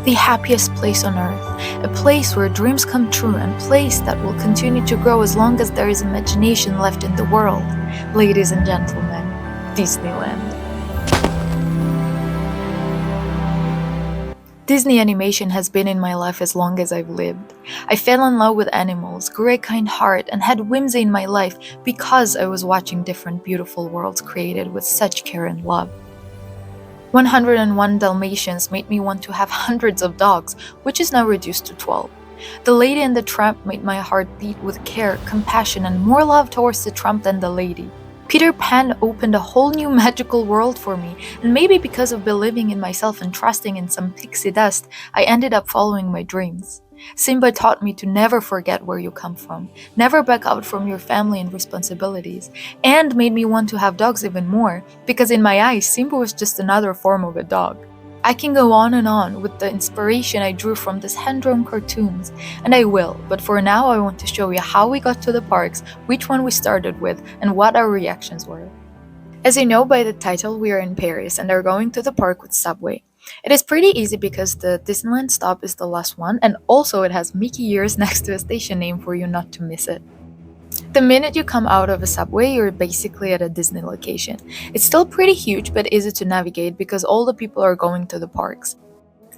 The happiest place on earth, a place where dreams come true and a place that will continue to grow as long as there is imagination left in the world. Ladies and gentlemen, Disneyland. Disney animation has been in my life as long as I've lived. I fell in love with animals, grew a kind heart, and had whimsy in my life because I was watching different beautiful worlds created with such care and love. 101 Dalmatians made me want to have hundreds of dogs, which is now reduced to 12. The Lady and the Tramp made my heart beat with care, compassion, and more love towards the tramp than the lady. Peter Pan opened a whole new magical world for me, and maybe because of believing in myself and trusting in some pixie dust, I ended up following my dreams. Simba taught me to never forget where you come from, never back out from your family and responsibilities, and made me want to have dogs even more, because in my eyes, Simba was just another form of a dog. I can go on with the inspiration I drew from these hand-drawn cartoons, and I will, but for now I want to show you how we got to the parks, which one we started with, and what our reactions were. As you know by the title, we are in Paris and are going to the park with Subway. It is pretty easy because the Disneyland stop is the last one, and also it has Mickey ears next to a station name for you not to miss it. The minute you come out of a subway, you're basically at a Disney location. It's still pretty huge but easy to navigate because all the people are going to the parks.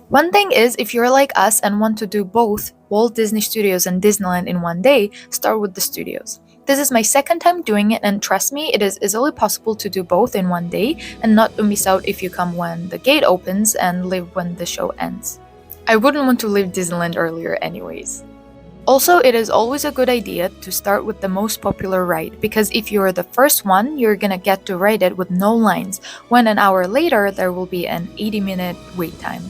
One thing is, if you're like us and want to do both Walt Disney Studios and Disneyland in one day, start with the studios. This is my second time doing it, and trust me, it is easily possible to do both in one day and not to miss out if you come when the gate opens and leave when the show ends. I wouldn't want to leave Disneyland earlier anyways. Also, it is always a good idea to start with the most popular ride, because if you're the first one, you're gonna get to ride it with no lines, when an hour later there will be an 80-minute wait time.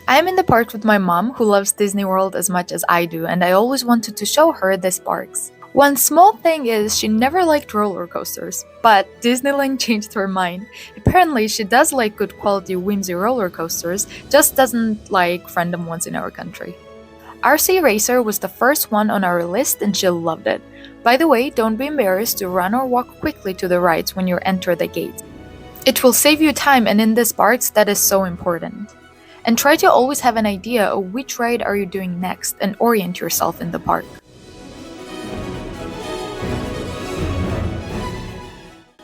I am in the park with my mom, who loves Disney World as much as I do, and I always wanted to show her these parks. One small thing is she never liked roller coasters, but Disneyland changed her mind. Apparently she does like good quality whimsy roller coasters, just doesn't like random ones in our country. RC Racer was the first one on our list and she loved it. By the way, don't be embarrassed to run or walk quickly to the rides when you enter the gates. It will save you time, and in these parks that is so important. And try to always have an idea of which ride are you doing next and orient yourself in the park.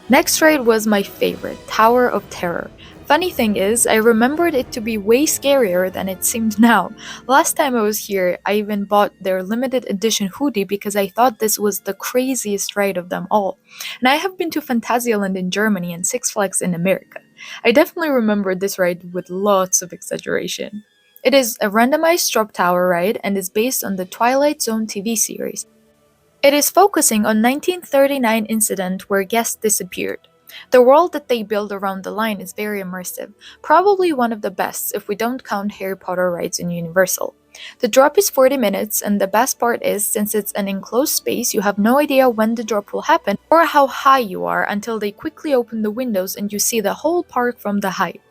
Next ride was my favorite, Tower of Terror. Funny thing is, I remembered it to be way scarier than it seemed now. Last time I was here, I even bought their limited edition hoodie because I thought this was the craziest ride of them all. And I have been to Phantasialand in Germany and Six Flags in America. I definitely remember this ride with lots of exaggeration. It is a randomized drop tower ride and is based on the Twilight Zone TV series. It is focusing on 1939 incident where guests disappeared. The world that they build around the line is very immersive, probably one of the best if we don't count Harry Potter rides in Universal. The drop is 40 minutes, and the best part is, since it's an enclosed space, you have no idea when the drop will happen or how high you are until they quickly open the windows and you see the whole park from the height.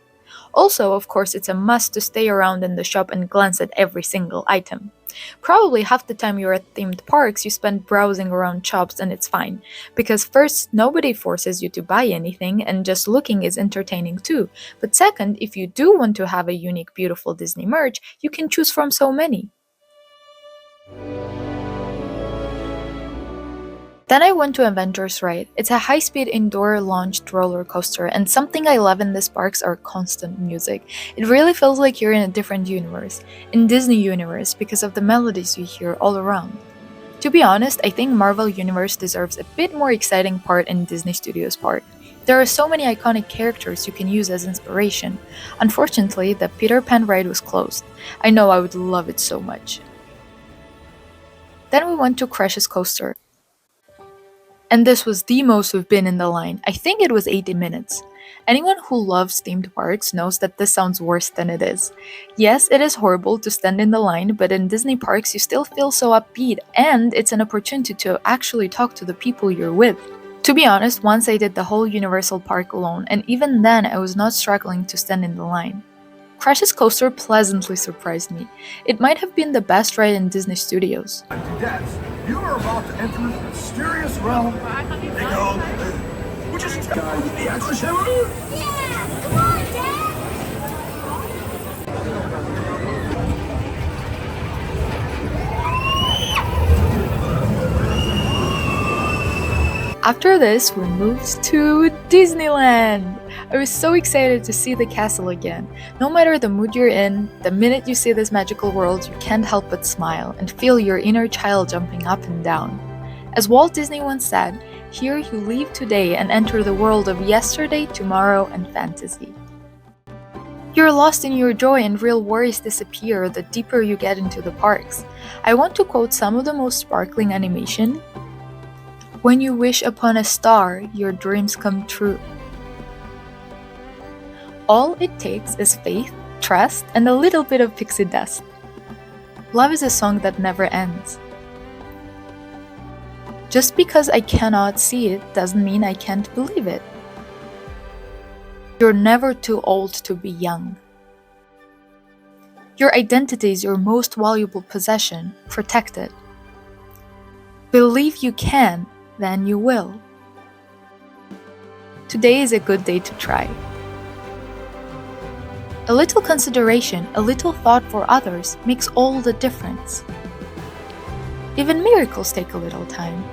Also, of course, it's a must to stay around in the shop and glance at every single item. Probably half the time you're at themed parks, you spend browsing around shops, and it's fine. Because first, nobody forces you to buy anything, and just looking is entertaining too. But second, if you do want to have a unique, beautiful Disney merch, you can choose from so many. Then I went to Avengers Ride. It's a high-speed indoor launched roller coaster, and something I love in these parks are constant music. It really feels like you're in a different universe, in Disney universe, because of the melodies you hear all around. To be honest, I think Marvel Universe deserves a bit more exciting part in Disney Studios Park. There are so many iconic characters you can use as inspiration. Unfortunately, the Peter Pan ride was closed. I know I would love it so much. Then we went to Crush's Coaster. And this was the most we've been in the line. I think it was 80 minutes. Anyone who loves themed parks knows that this sounds worse than it is. Yes, it is horrible to stand in the line, but in Disney parks you still feel so upbeat, and it's an opportunity to actually talk to the people you're with. To be honest, once I did the whole Universal Park alone, and even then I was not struggling to stand in the line. Crush's Coaster pleasantly surprised me. It might have been the best ride in Disney Studios. Cadets, you are about to enter the mysterious realm. They go. Which is guy with the action hammer? Yeah! Come on, Dad! After this, we moved to Disneyland! I was so excited to see the castle again. No matter the mood you're in, the minute you see this magical world, you can't help but smile and feel your inner child jumping up and down. As Walt Disney once said, here you leave today and enter the world of yesterday, tomorrow, and fantasy. You're lost in your joy and real worries disappear the deeper you get into the parks. I want to quote some of the most sparkling animation. When you wish upon a star, your dreams come true. All it takes is faith, trust, and a little bit of pixie dust. Love is a song that never ends. Just because I cannot see it doesn't mean I can't believe it. You're never too old to be young. Your identity is your most valuable possession. Protect it. Believe you can, then you will. Today is a good day to try. A little consideration, a little thought for others makes all the difference. Even miracles take a little time.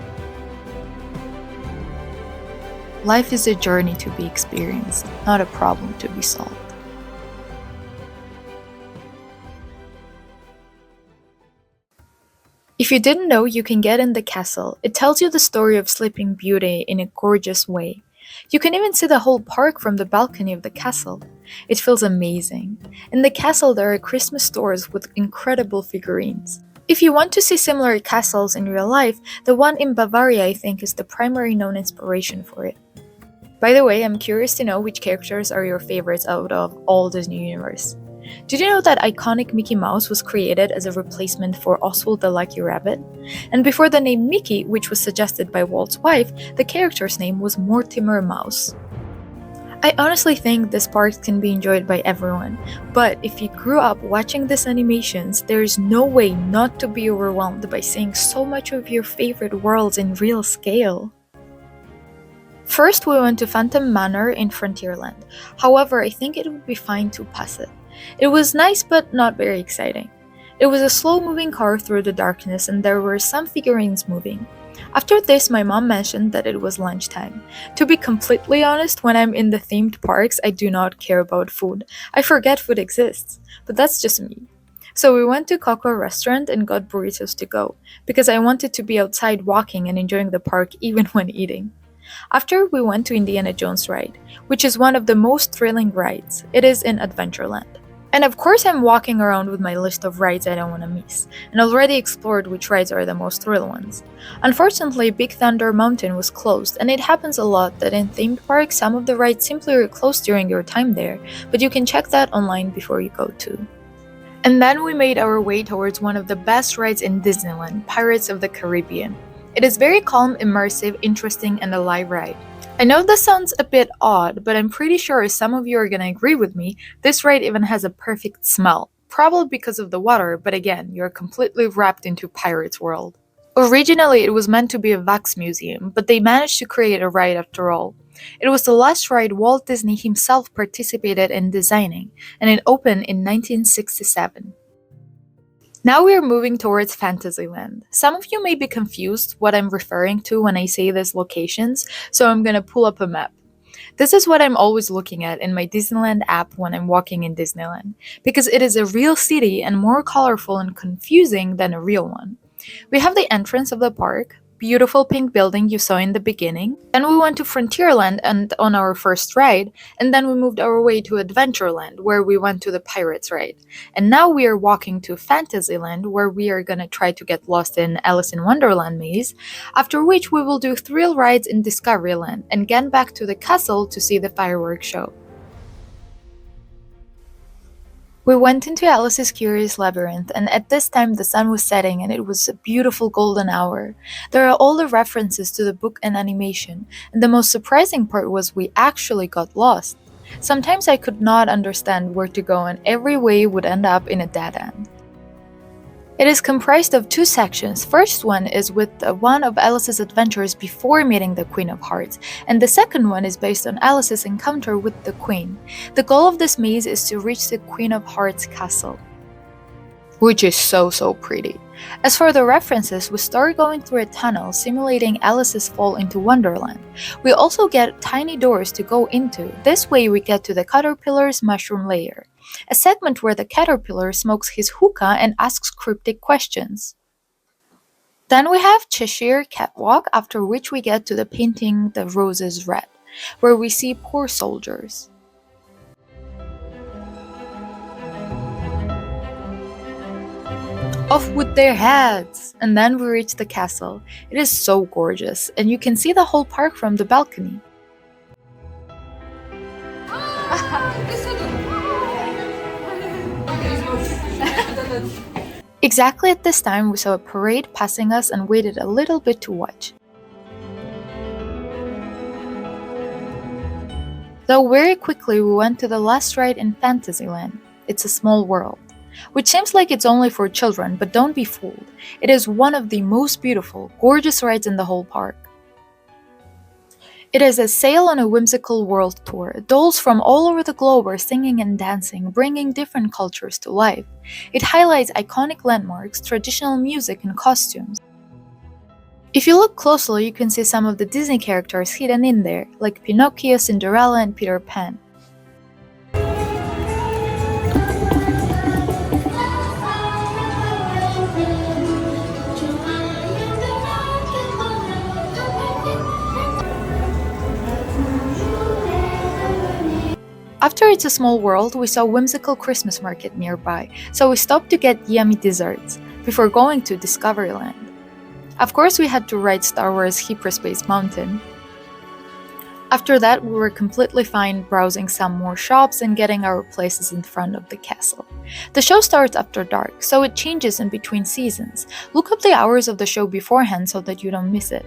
Life is a journey to be experienced, not a problem to be solved. If you didn't know you can get in the castle, it tells you the story of Sleeping Beauty in a gorgeous way. You can even see the whole park from the balcony of the castle. It feels amazing. In the castle there are Christmas stores with incredible figurines. If you want to see similar castles in real life, the one in Bavaria I think is the primary known inspiration for it. By the way, I'm curious to know which characters are your favorites out of all Disney universe. Did you know that iconic Mickey Mouse was created as a replacement for Oswald the Lucky Rabbit? And before the name Mickey, which was suggested by Walt's wife, the character's name was Mortimer Mouse. I honestly think this park can be enjoyed by everyone, but if you grew up watching these animations, there is no way not to be overwhelmed by seeing so much of your favorite worlds in real scale. First, we went to Phantom Manor in Frontierland. However, I think it would be fine to pass it. It was nice but not very exciting. It was a slow-moving car through the darkness and there were some figurines moving. After this, my mom mentioned that it was lunchtime. To be completely honest, when I'm in the themed parks, I do not care about food. I forget food exists, but that's just me. So we went to Coco restaurant and got burritos to go, because I wanted to be outside walking and enjoying the park even when eating. After, we went to Indiana Jones ride, which is one of the most thrilling rides. It is in Adventureland. And of course I'm walking around with my list of rides I don't want to miss, and already explored which rides are the most thrill ones. Unfortunately, Big Thunder Mountain was closed, and it happens a lot that in themed parks some of the rides simply are closed during your time there, but you can check that online before you go too. And then we made our way towards one of the best rides in Disneyland, Pirates of the Caribbean. It is very calm, immersive, interesting, and a live ride. I know this sounds a bit odd, but I'm pretty sure some of you are gonna agree with me, this ride even has a perfect smell. Probably because of the water, but again, you're completely wrapped into Pirates World. Originally, it was meant to be a wax museum, but they managed to create a ride after all. It was the last ride Walt Disney himself participated in designing, and it opened in 1967. Now we are moving towards Fantasyland. Some of you may be confused what I'm referring to when I say these locations, so I'm gonna pull up a map. This is what I'm always looking at in my Disneyland app when I'm walking in Disneyland, because it is a real city and more colorful and confusing than a real one. We have the entrance of the park, beautiful pink building you saw in the beginning. Then we went to Frontierland and on our first ride, and then we moved our way to Adventureland where we went to the Pirates ride. And now we are walking to Fantasyland where we are gonna try to get lost in Alice in Wonderland maze, after which we will do thrill rides in Discoveryland and get back to the castle to see the fireworks show. We went into Alice's Curious Labyrinth, and at this time the sun was setting and it was a beautiful golden hour. There are all the references to the book and animation, and the most surprising part was we actually got lost. Sometimes I could not understand where to go and every way would end up in a dead end. It is comprised of two sections. First one is with one of Alice's adventures before meeting the Queen of Hearts, and the second one is based on Alice's encounter with the Queen. The goal of this maze is to reach the Queen of Hearts castle, which is so pretty. As for the references, we start going through a tunnel simulating Alice's fall into Wonderland. We also get tiny doors to go into. This way we get to the caterpillar's mushroom lair, a segment where the caterpillar smokes his hookah and asks cryptic questions. Then we have Cheshire Catwalk, after which we get to the painting The Roses Red, where we see poor soldiers. Off with their heads! And then we reach the castle. It is so gorgeous, and you can see the whole park from the balcony. Exactly at this time, we saw a parade passing us and waited a little bit to watch. Though very quickly we went to the last ride in Fantasyland. It's a small world, which seems like it's only for children, but don't be fooled. It is one of the most beautiful, gorgeous rides in the whole park. It is a sail on a whimsical world tour. Dolls from all over the globe are singing and dancing, bringing different cultures to life. It highlights iconic landmarks, traditional music, and costumes. If you look closely, you can see some of the Disney characters hidden in there, like Pinocchio, Cinderella, and Peter Pan. After It's a Small World, we saw a whimsical Christmas market nearby, so we stopped to get yummy desserts before going to Discoveryland. Of course, we had to ride Star Wars Hyperspace Mountain. After that, we were completely fine browsing some more shops and getting our places in front of the castle. The show starts after dark, so it changes in between seasons. Look up the hours of the show beforehand so that you don't miss it.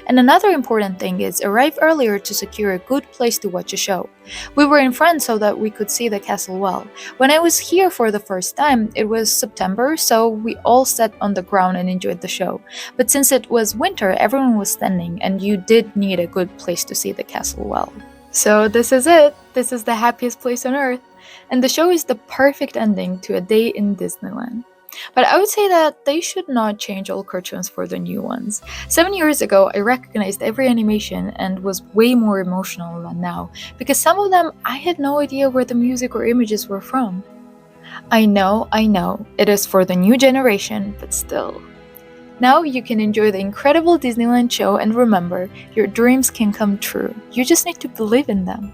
And another important thing is arrive earlier to secure a good place to watch a show. We were in front so that we could see the castle well. When I was here for the first time, it was September, so we all sat on the ground and enjoyed the show. But since it was winter, everyone was standing, and you did need a good place to see the castle well. So this is it. This is the happiest place on earth. And the show is the perfect ending to a day in Disneyland. But I would say that they should not change all cartoons for the new ones. 7 years ago, I recognized every animation and was way more emotional than now, because some of them I had no idea where the music or images were from. I know, it is for the new generation, but still. Now you can enjoy the incredible Disneyland show, and remember, your dreams can come true. You just need to believe in them.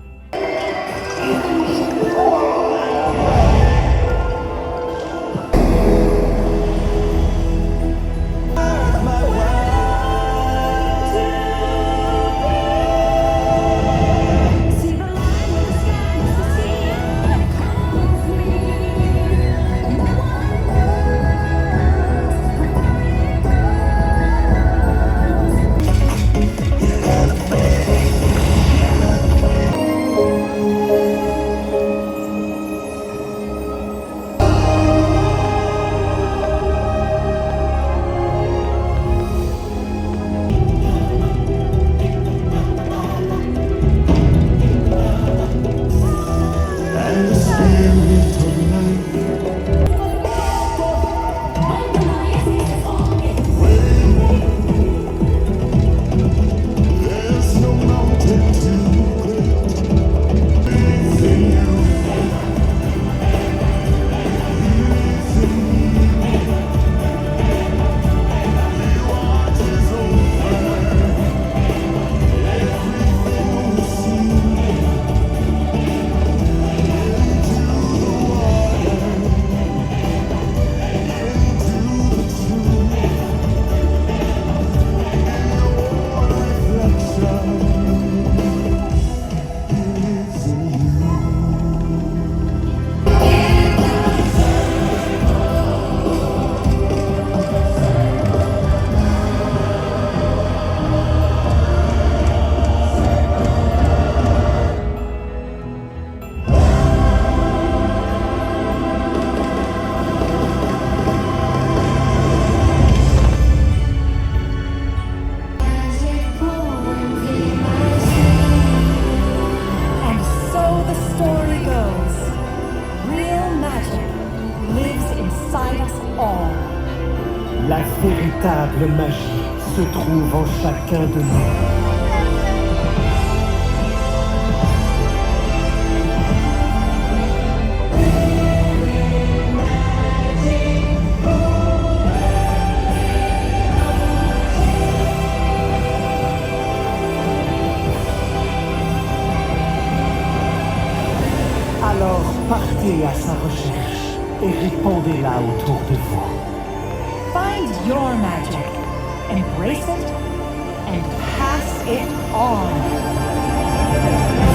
La véritable magie se trouve en chacun de nous. Alors partez à sa recherche et répandez-la autour de vous. Find your magic, embrace it, and pass it on.